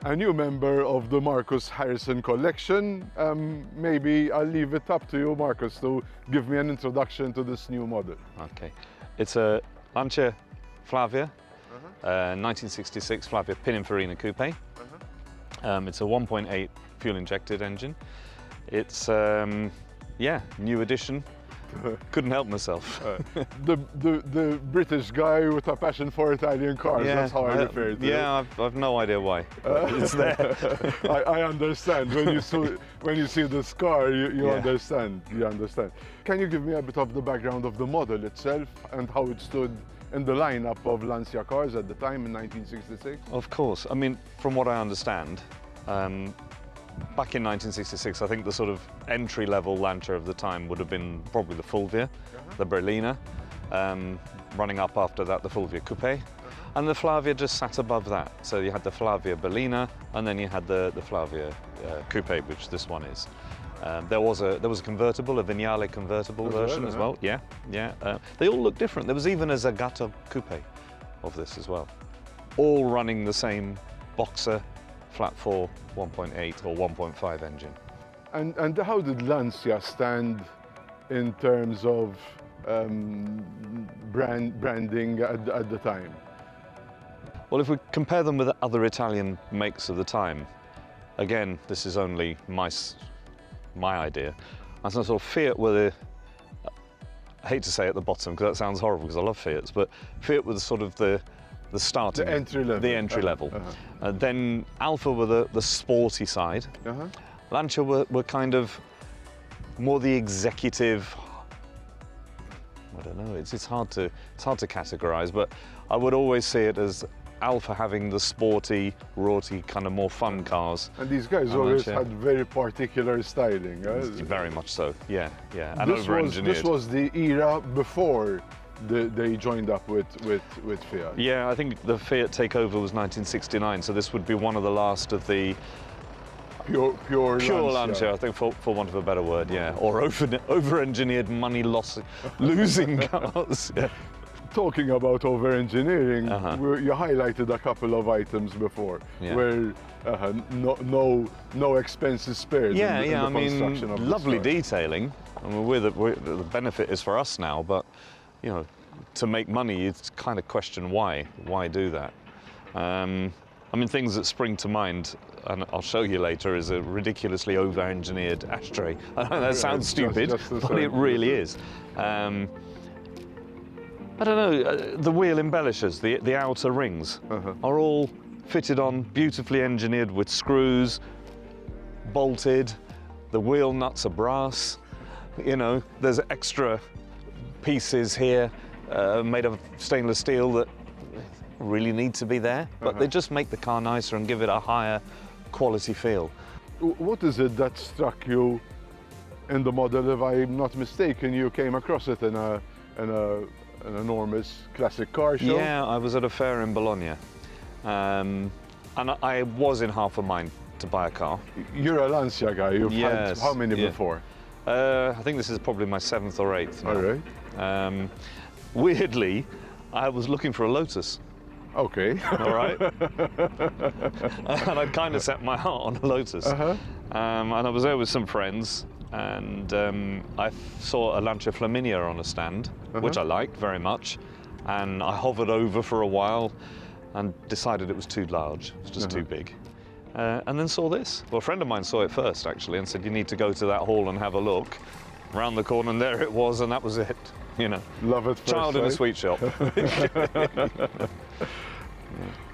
a new member of the Marcus Harrison collection. Maybe I'll leave it up to you, Marcus, to give me an introduction to this new model. Okay, it's a Lancia Flavia, 1966 Flavia Pininfarina Coupe. It's a 1.8 fuel-injected engine. It's, yeah, new edition. Couldn't help myself. The British guy with a passion for Italian cars, Yeah, that's how I refer to it. Yeah, I've no idea why, but it's there. I understand. When you see this car, you Yeah. understand. You understand. Can you give me a bit of the background of the model itself and how it stood in the lineup of Lancia cars at the time in 1966? Of course. I mean, from what I understand, back in 1966, I think the sort of entry-level Lancia of the time would have been probably the Fulvia, the Berliner, running up after that the Fulvia Coupe, and the Flavia just sat above that. So you had the Flavia Berliner, and then you had the Flavia Coupe, which this one is. There was a convertible, a Vignale convertible version as well. Yeah, yeah. They all look different. There was even a Zagato Coupe of this as well, all running the same boxer flat 4 1.8 or 1.5 engine. And how did Lancia stand in terms of branding at the time? Well, if we compare them with other Italian makes of the time, again, this is only my idea. And so sort of Fiat were the, I hate to say at the bottom because that sounds horrible because I love Fiats, but Fiat was sort of the starting, the entry level. The entry level. Then Alfa were the sporty side. Lancia were kind of more the executive. I don't know. It's hard to categorize, but I would always see it as Alfa having the sporty, rorty, kind of more fun cars. And these guys always had very particular styling. Very much so. Yeah, yeah. And over-engineered. This was the era before they joined up with Fiat. Yeah, I think the Fiat takeover was 1969, so this would be one of the last of the pure Lancia, I think, for want of a better word, yeah, or over-engineered, money-losing cars. Yeah. Talking about over-engineering, you highlighted a couple of items before, where no expenses spared. Yeah, in the I mean, construction of lovely detailing. I mean, the benefit is for us now, but you know, to make money, you kind of question why do that. I mean, things that spring to mind, and I'll show you later, is a ridiculously over-engineered ashtray. I know that sounds stupid, but it really is. I don't know, the wheel embellishers, the outer rings, are all fitted on, beautifully engineered with screws, bolted. The wheel nuts are brass. You know, there's extra pieces here made of stainless steel that really need to be there, but they just make the car nicer and give it a higher quality feel. What is it that struck you in the model? If I'm not mistaken, you came across it in an enormous classic car show? Yeah, I was at a fair in Bologna, and I was in half a mind to buy a car. You're a Lancia guy. You've had how many before? I think this is probably my 7th or 8th now. All right. Weirdly, I was looking for a Lotus. Okay. All right. And I'd kind of set my heart on a Lotus. And I was there with some friends, and I saw a Lancia Flavia on a stand, which I liked very much. And I hovered over for a while and decided it was too large. It was just too big. And then saw this. Well, a friend of mine saw it first, actually, and said, you need to go to that hall and have a look. Round the corner, and there it was, and that was it. You know, love it. Child in a sweet shop.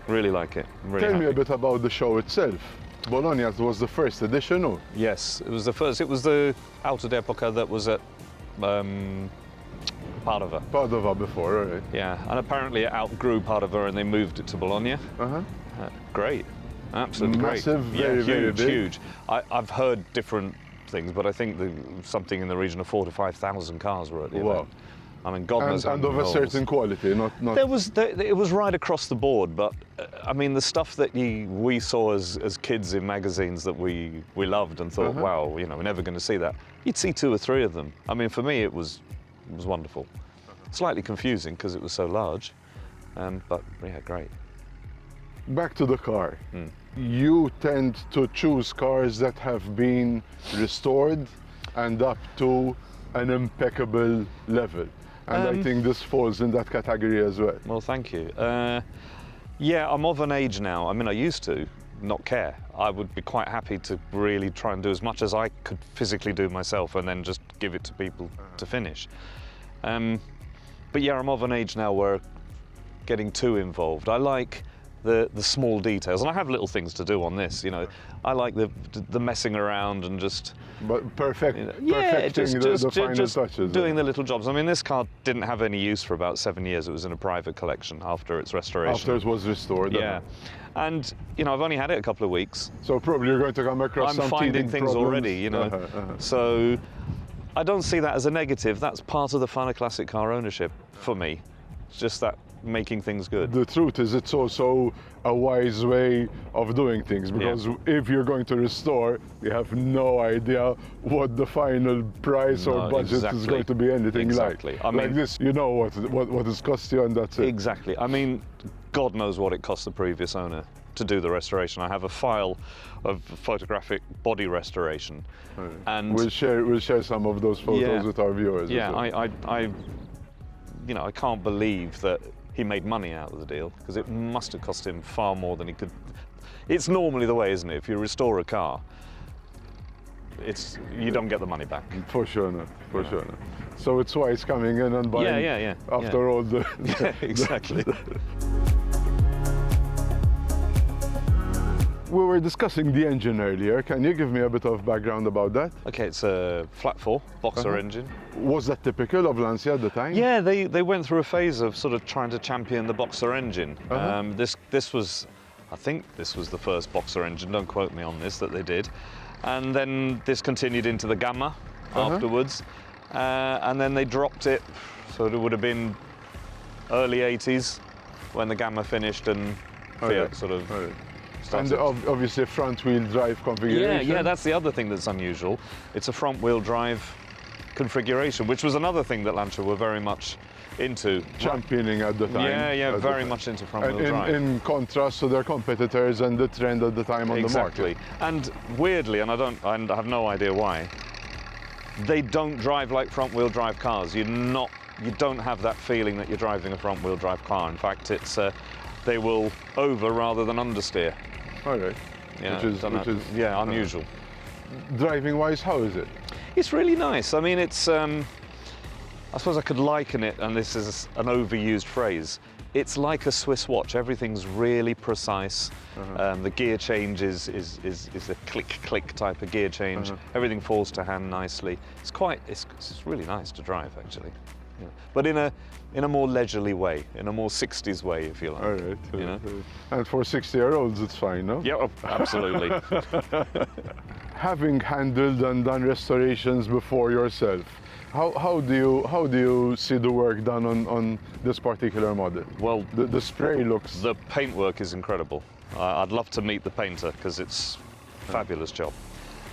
Really like it. Really Tell me a bit about the show itself. Bologna was the first edition, no? Yes, it was the first. It was the Auto d'Epoca that was at Padova. Padova before, right? Yeah, and apparently it outgrew Padova and they moved it to Bologna. Great, absolutely massive, great. Very, very big. Huge. I've heard different things, but I think something in the region of 4,000 to 5,000 cars were at the event. I mean, God knows how many of a certain quality, not... It was right across the board, but I mean, the stuff that we saw as kids in magazines that we loved and thought, wow, you know, we're never going to see that. You'd see 2 or 3 of them. I mean, for me, it was wonderful. Slightly confusing because it was so large, but yeah, great. Back to the car. you tend to choose cars that have been restored and up to an impeccable level. And I think this falls in that category as well. Well, thank you. Yeah, I'm of an age now. I mean, I used to not care. I would be quite happy to really try and do as much as I could physically do myself and then just give it to people to finish. But yeah, I'm of an age now where getting too involved. I like the small details, and I have little things to do on this, you know. I like the messing around and just... But perfecting the final touches. Doing the little jobs. I mean, this car didn't have any use for about 7 years. It was in a private collection after its restoration. After it was restored. Yeah. And, you know, I've only had it a couple of weeks. So probably you're going to come across I'm finding things problems already, you know. So I don't see that as a negative. That's part of the fun of classic car ownership for me. It's just that making things good. The truth is, it's also a wise way of doing things, because if you're going to restore, you have no idea what the final price or budget is going to be anything like. I mean, like this, you know what it's cost you, and that's it. Exactly. I mean, God knows what it cost the previous owner to do the restoration. I have a file of photographic body restoration, and we'll share some of those photos with our viewers. Yeah, I can't believe that he made money out of the deal, because it must have cost him far more than he could. It's normally the way, isn't it? If you restore a car, you don't get the money back. For sure not. For sure not. So it's wise coming in and buying. After all the. Exactly. We were discussing the engine earlier. Can you give me a bit of background about that? Okay, it's a flat 4 boxer engine. Was that typical of Lancia at the time? Yeah, they went through a phase of sort of trying to champion the boxer engine. This was, I think this was the first boxer engine, don't quote me on this, that they did. And then this continued into the Gamma afterwards. And then they dropped it, so it would have been early 80s when the Gamma finished and Fiat sort of... And obviously a front-wheel drive configuration. Yeah, that's the other thing that's unusual. It's a front-wheel drive configuration, which was another thing that Lancia were very much into. Championing at the time. Yeah, very much into front-wheel drive. In contrast to their competitors and the trend at the time on the market. Exactly. And weirdly, and I have no idea why, they don't drive like front-wheel drive cars. You don't have that feeling that you're driving a front-wheel drive car. In fact, it's they will over rather than understeer. All right. Yeah, which is unusual. Driving-wise, how is it? It's really nice. I mean, it's. I suppose I could liken it, and this is an overused phrase. It's like a Swiss watch. Everything's really precise. The gear change is a click type of gear change. Everything falls to hand nicely. It's really nice to drive, actually. Yeah. But in a more leisurely way, in a more 60s way, if you like. All right. You know? And for 60-year-olds, it's fine, no? Yeah, absolutely. Having handled and done restorations before yourself, how do you see the work done on this particular model? Well, the spray looks... The paintwork is incredible. I'd love to meet the painter, because it's a fabulous job.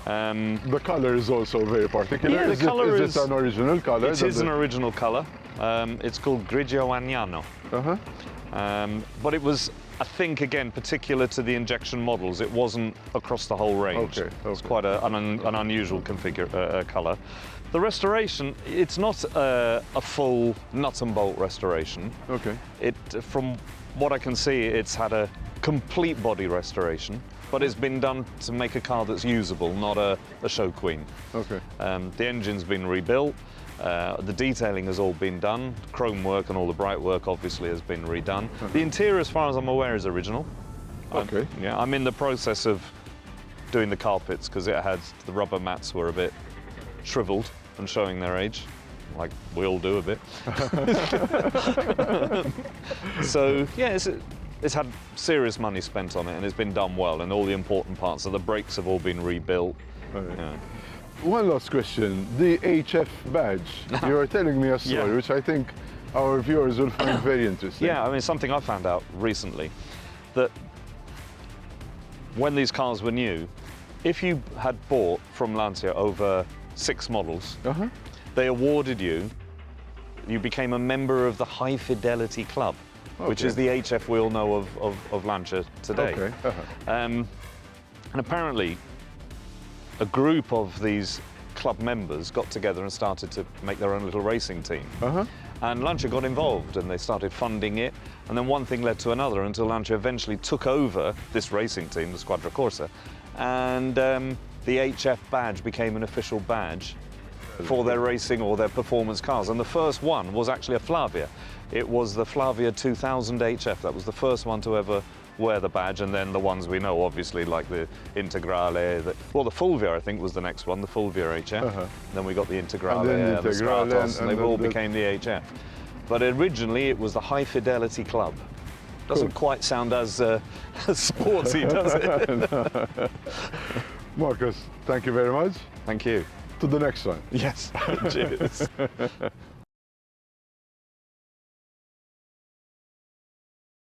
The colour is also very particular. Yeah, the colour is it an original colour? It is an original colour. It's called Grigio Agnano. But it was, I think, again, particular to the injection models. It wasn't across the whole range. It's quite an unusual colour. The restoration, it's not a full nut and bolt restoration. From what I can see, it's had a complete body restoration, but it's been done to make a car that's usable, not a show queen. The engine's been rebuilt, the detailing has all been done, chrome work and all the bright work obviously has been redone. The interior, as far as I'm aware, is original. Yeah, I'm in the process of doing the carpets, because the rubber mats were a bit shriveled and showing their age, like we all do a bit. So yeah, it's had serious money spent on it, and it's been done well, and all the important parts of the brakes have all been rebuilt. One last question, the HF badge. You were telling me a story which I think our viewers will find very interesting. Yeah, I mean, something I found out recently, that when these cars were new, if you had bought from Lancia over 6 models, they awarded you became a member of the High Fidelity Club. which is the HF we all know of Lancia today. Okay. And apparently, a group of these club members got together and started to make their own little racing team. And Lancia got involved and they started funding it. And then one thing led to another until Lancia eventually took over this racing team, the Squadra Corsa. And the HF badge became an official badge for their racing or their performance cars. And the first one was actually a Flavia. It was the Flavia 2000 HF. That was the first one to ever wear the badge, and then the ones we know, obviously, like the Integrale. The Fulvia, I think, was the next one, the Fulvia HF. Then we got the Integrale, the Stratos, and they all became the HF. But originally, it was the High Fidelity Club. Doesn't quite sound as sporty, does it? Marcus, thank you very much. Thank you. To the next one. Yes. Cheers.